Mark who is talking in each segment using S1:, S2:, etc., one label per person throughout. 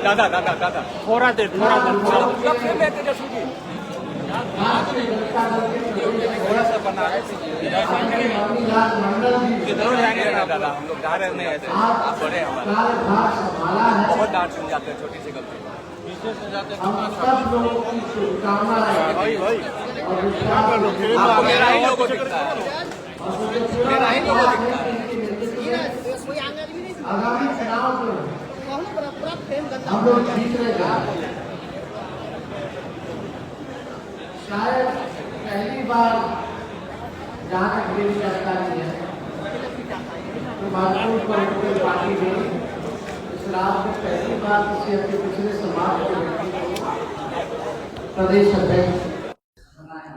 S1: दादा दादा दादा थोड़ा देर थोड़ा सा बना है किधरों जाएंगे ना दादा, हम लोग जा रहे हैं ऐसे, आप बड़े हमारे बहुत डांट सुन जाते हैं छोटी सी गलती पीछे से जाते हैं। आपको मेरा ही लोगो दिखता है, मेरा ही लोगो दिखता है।
S2: आगामी चुनाव में हम लोग जीत रहे हैं। शायद पहली बार जहाँ तक मेरी जानकारी है तो भाजपा पॉलिटिकल पार्टी ने इस रात में पहली बार किसी अपने पिछले समाज के व्यक्ति को प्रदेश अध्यक्ष बनाया।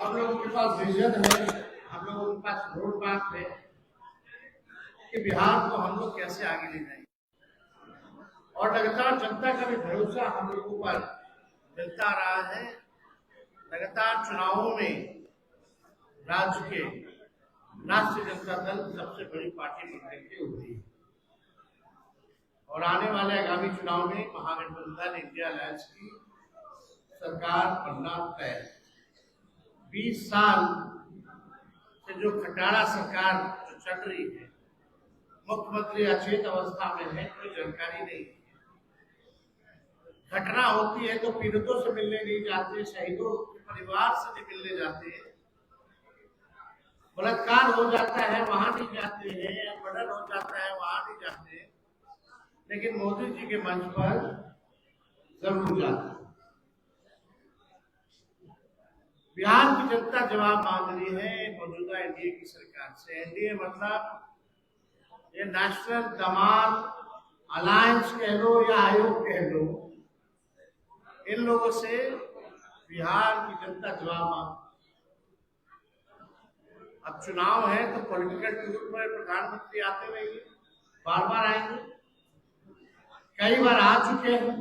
S2: हम लोगों के पास विजन है, हम लोगों के पास रोड मैप है कि बिहार को हम लोग कैसे आगे ले जाएंगे, और लगातार जनता का भी भरोसा हम लोगों पर मिलता रहा है। लगातार चुनावों में राज्य के राष्ट्रीय जनता दल सबसे बड़ी पार्टी बनकर के उभरी है, और आने वाले आगामी चुनाव में महागठबंधन इंडिया अलायंस की सरकार बनना तय है। 20 साल से जो खटारा सरकार जो चल रही है, मुख्यमंत्री अचेत अवस्था में है, कोई जानकारी नहीं है। घटना होती है तो पीड़ितों से मिलने नहीं जाते, शहीदों के परिवार से नहीं मिलने जाते, बलात्कार हो जाता है वहां नहीं जाते हैं, मर्डर हो जाता है वहां नहीं जाते, लेकिन मोदी जी के मंच पर जरूर जाते हैं। बिहार की जनता जवाब मांग रही है मौजूदा एनडीए की सरकार से। एनडीए मतलब ये नेशनल दमाल अलायंस कह लो या आयोग कह लो, इन लोगों से बिहार की जनता जवाब मांग। अब चुनाव है तो पॉलिटिकल टूर पर प्रधानमंत्री आते रहेंगे, बार बार आएंगे, कई बार आ चुके हैं।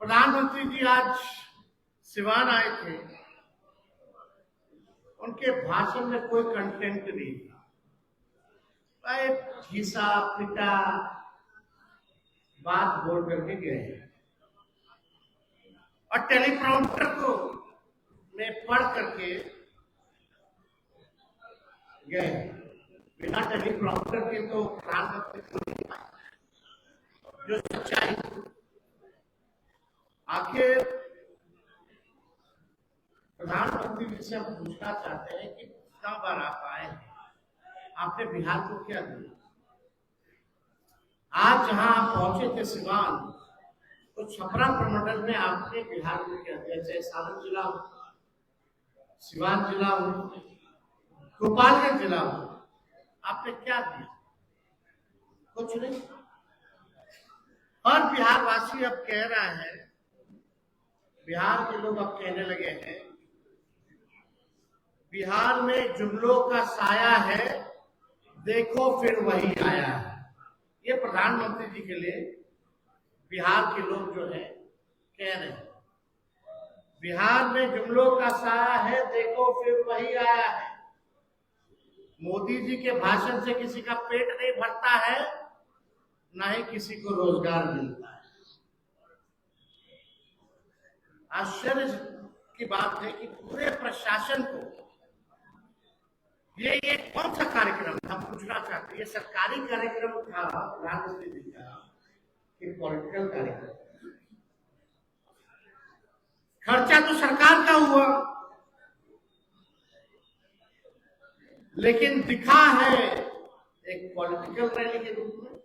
S2: प्रधानमंत्री जी आज सिवान आए थे, उनके भाषण में कोई कंटेंट नहीं था, घिसा पिटा बात बोल करके गए, और टेलीप्रॉम्प्टर को में पढ़ करके गए। बिना टेलीप्रॉम्प्टर के तो प्रधानमंत्री को नहीं पाए जो सच्चाई। आखिर प्रधानमंत्री जी से हम पूछना चाहते हैं कि कितना बार आप आए हैं, आपने बिहार को क्या दिया? आज जहां आप पहुंचे थे सिवान, तो छपरा प्रमंडल में आपने बिहार को क्या दिया? चाहे सारण जिला हो, सिवान जिला हो, गोपालगंज जिला हो, आपने क्या दिया? कुछ नहीं। और बिहार वासी अब कह रहा है, बिहार के लोग अब कहने लगे हैं, बिहार में जुमलों का साया है, देखो फिर वही आया है। ये प्रधानमंत्री जी के लिए बिहार के लोग जो है कह रहे हैं, बिहार में जुमलों का साया है, देखो फिर वही आया है। मोदी जी के भाषण से किसी का पेट नहीं भरता है, ना ही किसी को रोजगार मिलता है। आश्चर्य की बात है कि पूरे प्रशासन को ये कौन सा कार्यक्रम हम पूछना चाहते हैं, ये सरकारी कार्यक्रम था प्रधानमंत्री जी का कि पॉलिटिकल कार्यक्रम? खर्चा तो सरकार का हुआ, लेकिन दिखा है एक पॉलिटिकल रैली के रूप में।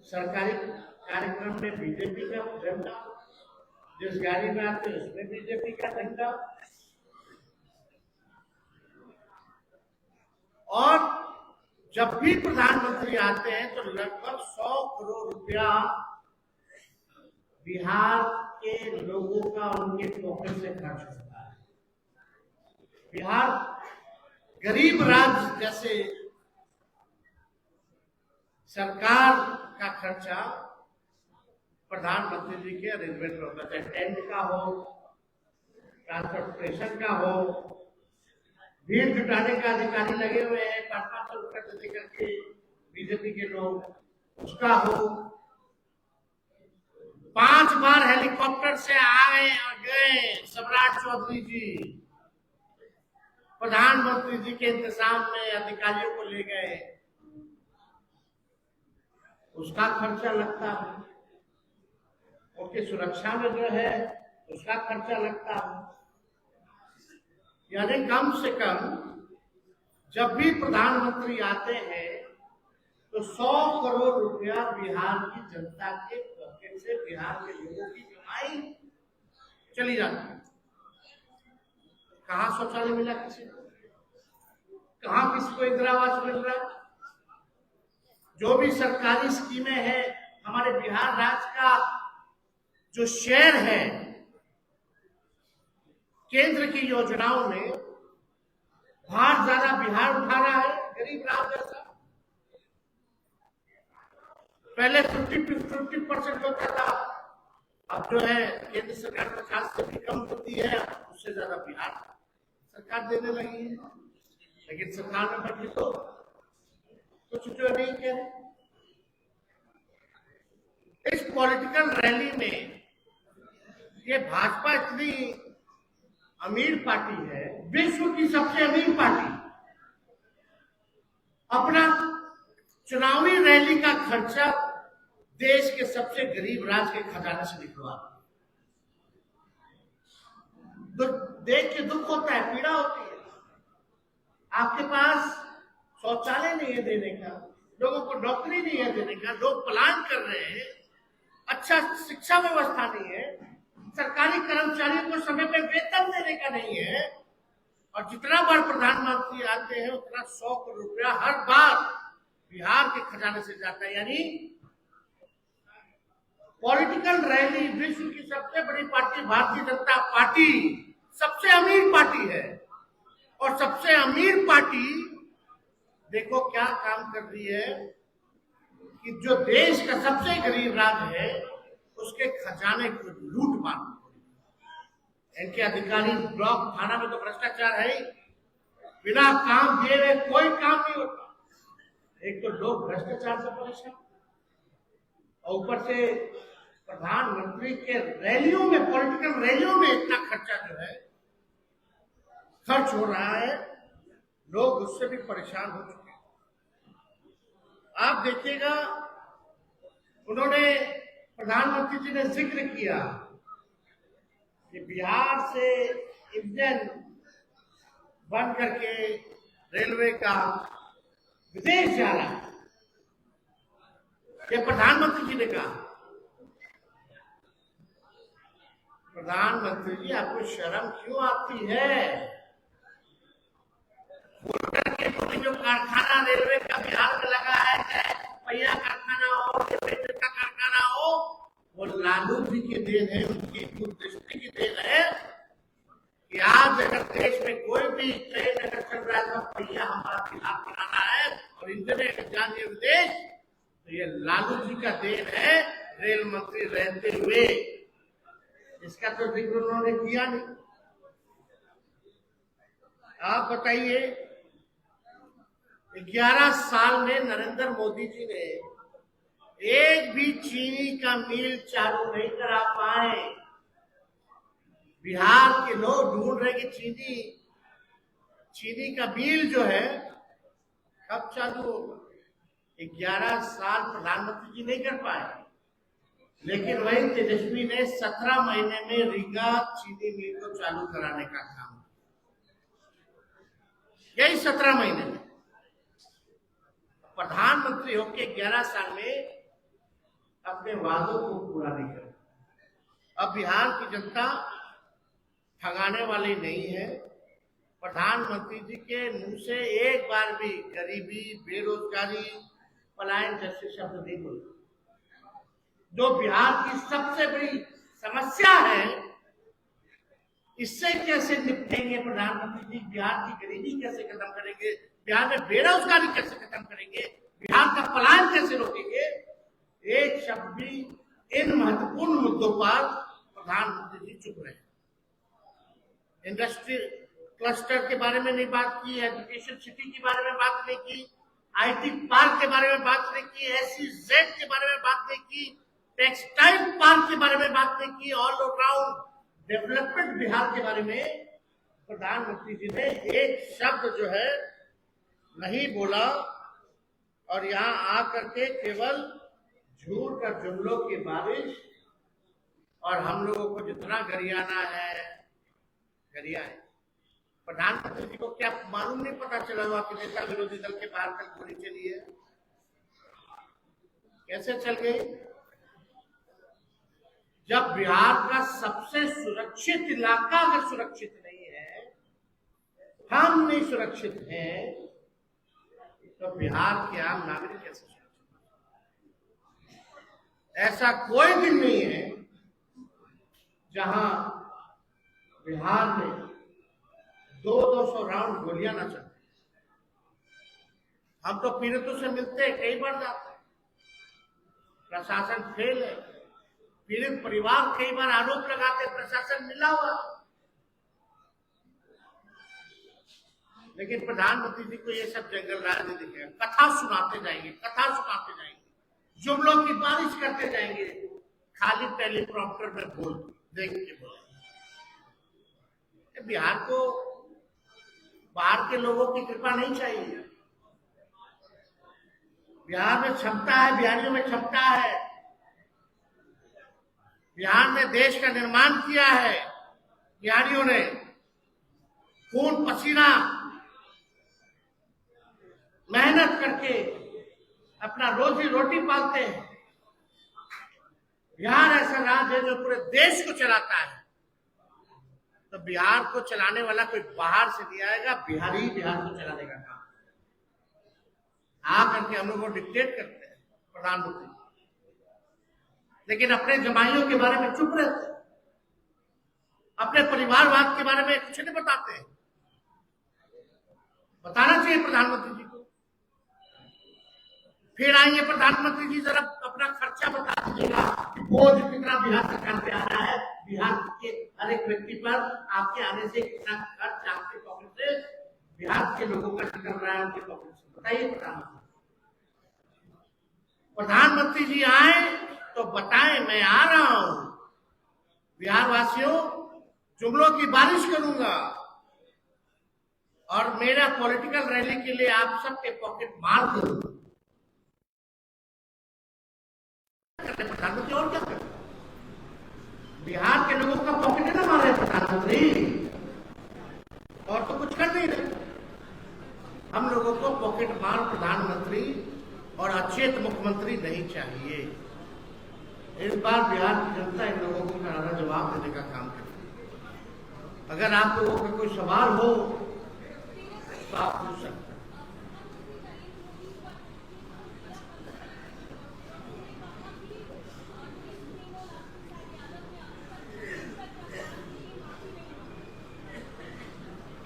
S2: सरकारी कार्यक्रम में बीजेपी का झंडा, जिस गाड़ी में आते उसमें बीजेपी का झंडा, और जब भी प्रधानमंत्री आते हैं तो लगभग 100 करोड़ रुपया बिहार के लोगों का उनके पॉकेट से खर्च होता है। बिहार गरीब राज्य जैसे सरकार का खर्चा प्रधानमंत्री जी के अरेंजमेंट में होता है, चाहे टेंट का हो, ट्रांसपोर्टेशन का हो, भीड़ जुटाने का अधिकारी लगे हुए हैं 500 रुपए दे करके बीजेपी के लोग, उसका हो। 5 बार हेलीकॉप्टर से आए और गए सम्राट चौधरी जी, प्रधानमंत्री जी के इंतजाम में अधिकारियों को ले गए, उसका खर्चा लगता है, उनकी सुरक्षा में जो है उसका खर्चा लगता है। यानी कम से कम जब भी प्रधानमंत्री आते हैं तो 100 करोड़ रुपया बिहार की जनता के पॉकेट से, बिहार के लोगों की कमाई चली जाती है। कहाँ शौचालय मिला किसी को, कहाँ किसी को इंदिरा आवास मिल रहा है? जो भी सरकारी स्कीमें हैं, हमारे बिहार राज्य का जो शेयर है केंद्र की योजनाओं में, भार ज्यादा बिहार उठा रहा है, गरीब राज्य जैसा। पहले 50% होता था, अब जो है केंद्र सरकार 50 से भी कम होती है, उससे ज्यादा बिहार सरकार देने लगी है। लेकिन सरकार में बैठी तो कुछ जो नहीं कह रहे। इस पॉलिटिकल रैली में ये भाजपा इतनी अमीर पार्टी है, विश्व की सबसे अमीर पार्टी, अपना चुनावी रैली का खर्चा देश के सबसे गरीब राज्य के खजाने से निकलवा। देख के दुख होता है, पीड़ा होती है। आपके पास शौचालय नहीं है देने का, लोगों को नौकरी नहीं है देने का, लोग पलायन कर रहे हैं, अच्छा शिक्षा व्यवस्था नहीं है, सरकारी कर्मचारियों को समय पे वेतन देने का नहीं है, और जितना बार प्रधानमंत्री आते हैं उतना 100 करोड़ रुपया हर बार बिहार के खजाने से जाता है। यानी पॉलिटिकल रैली, विश्व की सबसे बड़ी पार्टी भारतीय जनता पार्टी सबसे अमीर पार्टी है, और सबसे अमीर पार्टी देखो क्या काम कर रही है कि जो देश का सबसे गरीब राज्य है उसके खजाने को लूट मार। इनके अधिकारी ब्लॉक थाना में तो भ्रष्टाचार है ही, बिना काम दिए हुए कोई काम नहीं होता। एक तो लोग भ्रष्टाचार से परेशान, और ऊपर से प्रधानमंत्री के रैलियों में, पॉलिटिकल रैलियों में इतना खर्चा जो है खर्च हो रहा है, लोग उससे भी परेशान हो चुके हैं। आप देखिएगा, उन्होंने, प्रधानमंत्री जी ने जिक्र किया कि बिहार से इंजन बन करके रेलवे का विदेश जा रहा है, ये प्रधानमंत्री जी ने कहा। प्रधानमंत्री जी, आपको शर्म क्यों आती है? जो कारखाना रेलवे का बिहार में लगा है, पहिया कारखाना हो, रेलवे का कारखाना हो, वो लालू जी की देन है, उनकी दूरदृष्टि की देन है कि आज अगर देश में कोई भी ट्रेन अगर चल रहा है तो पहिया हमारा बिहार बनाना है, और इंटरनेट जानिए विदेश, तो ये लालू जी का देन है, रेल मंत्री रहते हुए। इसका तो जिक्र उन्होंने किया नहीं। आप बताइए, 11 साल में नरेंद्र मोदी जी ने एक भी चीनी का मिल चालू नहीं करा पाए। बिहार के लोग ढूंढ रहे कि चीनी का मिल जो है कब चालू होगा। 11 साल प्रधानमंत्री जी नहीं कर पाए, लेकिन वही तेजस्वी ने 17 महीने में रीगा चीनी मिल को चालू कराने का काम, यही 17 महीने में। प्रधानमंत्री होके 11 साल में अपने वादों को पूरा नहीं कर। अब बिहार की जनता ठगाने वाली नहीं है। प्रधानमंत्री जी के मुंह से एक बार भी गरीबी, बेरोजगारी, पलायन जैसे शब्द नहीं बोले। जो बिहार की सबसे बड़ी समस्या है, इससे कैसे निपटेंगे प्रधानमंत्री जी? बिहार की गरीबी कैसे खत्म करेंगे? बिहार में बेरोजगारी कैसे खत्म करेंगे? बिहार का पलायन कैसे रोकेंगे? एक शब्द भी इन महत्वपूर्ण मुद्दों पर प्रधानमंत्री जी चुप रहे। इंडस्ट्री क्लस्टर के बारे में नहीं बात की, एजुकेशन सिटी के बारे में बात नहीं की, आईटी पार्क के बारे में बात नहीं की, SEZ के बारे में बात नहीं की, टेक्सटाइल पार्क के बारे में बात नहीं की, ऑल अराउंड डेवलपमेंट बिहार के बारे में प्रधानमंत्री जी ने एक शब्द जो है नहीं बोला। और यहाँ आकर के केवल झूठ और जुमलों की बारिश, और हम लोगों को जितना गरियाना है गरिया है। प्रधानमंत्री जी को क्या मालूम नहीं पता चला हुआ कि नेता विरोधी दल के बाहर कल गोली चली है? कैसे चल गई? जब बिहार का सबसे सुरक्षित इलाका अगर सुरक्षित नहीं है, हम नहीं सुरक्षित हैं, तो बिहार के आम नागरिक कैसे सुरक्षित? ऐसा कोई दिन नहीं है जहां बिहार में 200 राउंड गोलियां ना चलती। हम तो पीड़ितों से मिलते हैं, कई बार जाते हैं, प्रशासन फेल है। पीड़ित परिवार कई बार आरोप लगाते प्रशासन मिला हुआ, लेकिन प्रधानमंत्री जी को ये सब जंगल राज नहीं दिखेगा। कथा सुनाते जाएंगे, जुमलों की बारिश करते जाएंगे, खाली टेलीप्रॉम्प्टर में बोल देख के बोलेंगे। बिहार को बाहर के लोगों की कृपा नहीं चाहिए। बिहार में क्षमता है, बिहारियों में क्षमता है। बिहार ने देश का निर्माण किया है। बिहारियों ने खून पसीना मेहनत करके अपना रोजी रोटी पालते हैं। बिहार ऐसा राज्य है जो पूरे देश को चलाता है। तो बिहार को चलाने वाला कोई बाहर से नहीं आएगा, बिहारी बिहार को चलाने का काम आकर के हम लोग को डिक्टेट करते हैं प्रधानमंत्री, लेकिन अपने जमाइयों के बारे में चुप रहते हैं, अपने परिवारवाद के बारे में कुछ नहीं बताते हैं। बताना चाहिए प्रधानमंत्री जी को। फिर आएंगे प्रधानमंत्री जी, जरा अपना खर्चा बता दीजिएगा, बोझ कितना बिहार सरकार पे आ रहा है, बिहार के हर एक व्यक्ति पर आपके आने से कितना खर्च आपके पॉकेट से, बिहार के लोगों का निकल रहा है उनके पॉकेट से, बताइए प्रधानमंत्री। प्रधानमंत्री जी आए तो बताएं मैं आ रहा हूं, बिहार वासियों जुमलों की बारिश करूंगा और मेरा पॉलिटिकल रैली के लिए आप सबके पॉकेट मार करूंगा। प्रधानमंत्री और क्या करें? बिहार के लोगों का पॉकेट ना मारे प्रधानमंत्री, और तो कुछ कर नहीं रहे। हम लोगों को पॉकेट मार प्रधानमंत्री और अचेत मुख्यमंत्री नहीं चाहिए। इस बार बिहार की जनता इन लोगों को करारा जवाब देने का काम करे। अगर आप लोगों का कोई सवाल हो तो आप पूछ सकते हैं।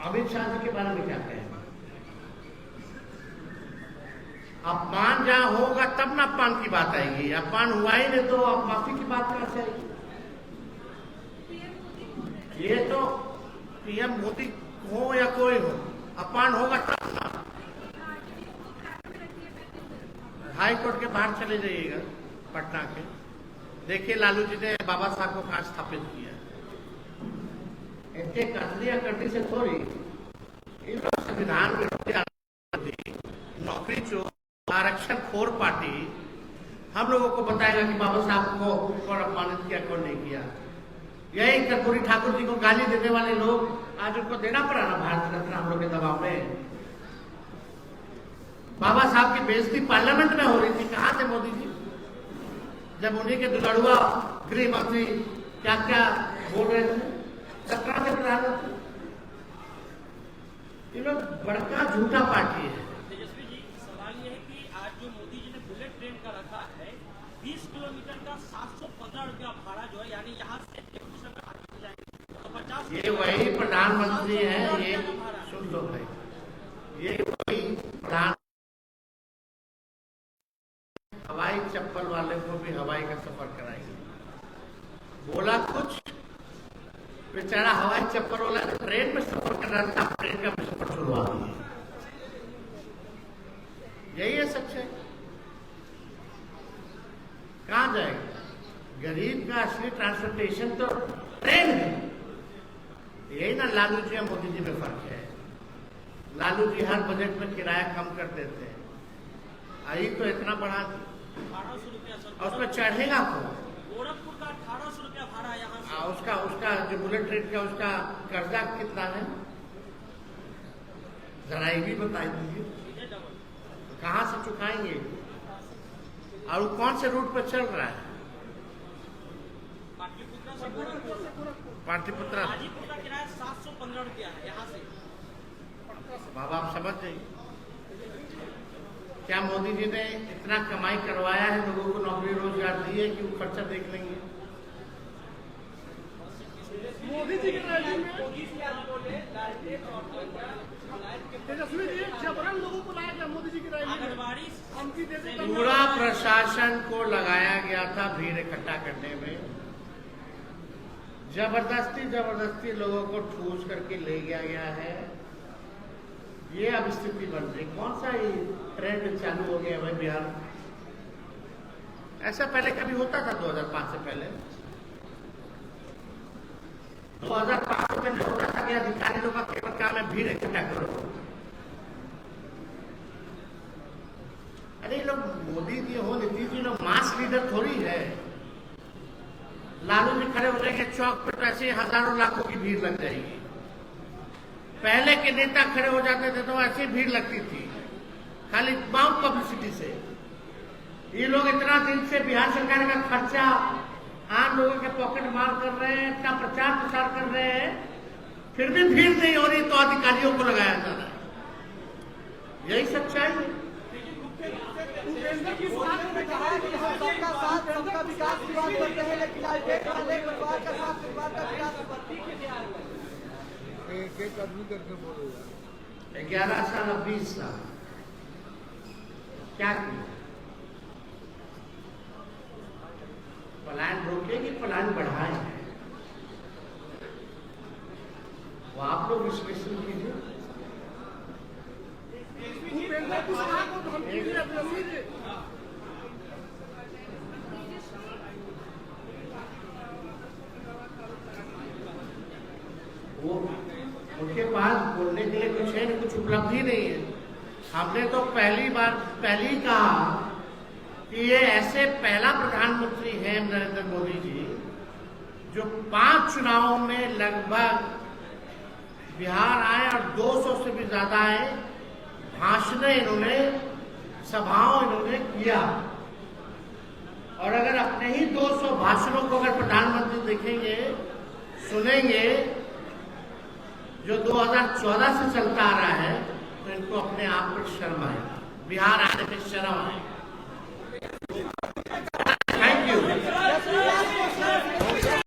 S2: अमित शाह जी के बारे में क्या कहें? अपमान जहां होगा तब ना अपमान की बात आएगी। अपमान हुआ ही नहीं तो अब माफी की बात कहां से आएगी? ये तो पीएम मोदी हो या कोई हो, अपमान होगा तब ना। हाई कोर्ट के बाहर चले जाइएगा पटना के, देखिए लालू जी ने बाबा साहब को कहां स्थापित किया। इनके कतलिया कटी से थोड़ी, इन संविधान में नौकरी चोर आरक्षण खोर पार्टी हम लोगों को बताएगा कि बाबा साहब को कौन अपमानित किया कौन नहीं किया। यही कर्पूरी ठाकुर जी को गाली देने वाले लोग आज उनको देना पड़ा ना भारत रत्न हम लोग के दबाव में। बाबा साहब की बेइज्जती पार्लियामेंट में हो रही थी, कहां थे मोदी जी जब उन्हीं के दुलड़ुआ गृह मंत्री क्या क्या बोल रहे थे? 17 से प्रधानमंत्री। ये लोग बड़का झूठा पार्टी है।
S3: तेजस्वी जी, सवाल ये है कि आज जो मोदी जी ने बुलेट ट्रेन का रखा है, 20 किलोमीटर का 715 रुपया भाड़ा जो है, यानी यहाँ से तो 50।
S2: ये वही प्रधानमंत्री है, ये सुन लो भाई, ये वही प्रधान हवाई चप्पल वाले को भी हवाई हवाई का सफर कराएंगे। बोला कुछ, बेचारा हवाई चप्पल वाला ट्रेन में सफर कर रहा था, ट्रेन का भी सफर छुड़वा दिया। यही है सच्चाई। कहां जाएगा? गरीब का असली ट्रांसपोर्टेशन तो ट्रेन है। यही ना लालू जी और मोदी जी में फर्क है। लालू जी हर बजट में किराया कम कर देते हैं, आई तो इतना बढ़ा दी
S3: 1800 रुपया सर।
S2: और उसमें चढ़ेगा कौन?
S3: गोरखपुर का 1800 रुपया भाड़ा यहाँ से।
S2: उसका जो बुलेट ट्रेन का उसका कर्जा कितना है, जरा ये भी बता दीजिए।
S3: सीधे डबल।
S2: कहां से चुकाएंगे? और वो कौन से रूट पर चल रहा है?
S3: पाटलिपुत्रा से गोरखपुर।
S2: पाटलिपुत्रा।
S3: हाजीपुर का किराया 715 रुपया है यहाँ से।
S2: बाबा आप समझ जाइए, क्या मोदी जी ने इतना कमाई करवाया है, लोगों को नौकरी रोजगार दी है कि वो खर्चा देख लेंगे?
S4: मोदी जी के रैली में तेजस्वी जी जबरन लोगों को लाया गया। मोदी जी की रैली में
S3: आंगनबाड़ी
S4: धमकी देते
S2: पूरा प्रशासन को लगाया गया था भीड़ इकट्ठा करने में। जबरदस्ती लोगों को ठूस करके ले गया है। ये अब स्थिति बन रही। कौन सा ये ट्रेंड चालू हो गया भाई बिहार में? ऐसा पहले कभी होता था 2005 से पहले? 2005 से पहले होता था कि अधिकारी लोग का केवल काम है भीड़ इकट्ठा करो। अरे लोग मोदी जी हो, नीतीश जी लोग मास लीडर थोड़ी है। लालू जी खड़े हो जाएंगे चौक पर तो ऐसे हजारों लाखों की भीड़ लग जाएगी। पहले के नेता खड़े हो जाते थे तो ऐसी भीड़ लगती थी, खाली माउथ पब्लिसिटी से। ये लोग इतना दिन से बिहार सरकार का खर्चा आम लोगों के पॉकेट मार कर रहे हैं, इतना प्रचार प्रसार कर रहे हैं, फिर भी भीड़ नहीं हो रही तो अधिकारियों को लगाया जा रहा है। यही सच्चाई है।
S4: उपेंद्र की बात में कहा कि हम सबका साथ सबका विकास की बात करते हैं, लेकिन आज एक परिवार का साथ परिवार का विकास
S5: एक आदमी करके बोलो यार।
S2: 11 साल और 20 साल क्या किया? पलायन रोके कि पलायन बढ़ाए? वो आप लोग विश्लेषण कीजिए।
S4: उपेंद्र कुशवाहा को धमकी दी तेजस्वी जी।
S2: वो उनके पास बोलने के लिए कुछ है नहीं, कुछ उपलब्धि नहीं है। हमने तो पहली कहा कि ये ऐसे पहला प्रधानमंत्री है नरेंद्र मोदी जी जो 5 चुनावों में लगभग बिहार आए और 200 से भी ज्यादा आए, भाषण इन्होंने, सभाओं इन्होंने किया। और अगर अपने ही 200 भाषणों को अगर प्रधानमंत्री देखेंगे, सुनेंगे, जो 2014 से चलता आ रहा है, तो इनको अपने आप पर शर्म आएगा, बिहार आने में शर्म आएगा।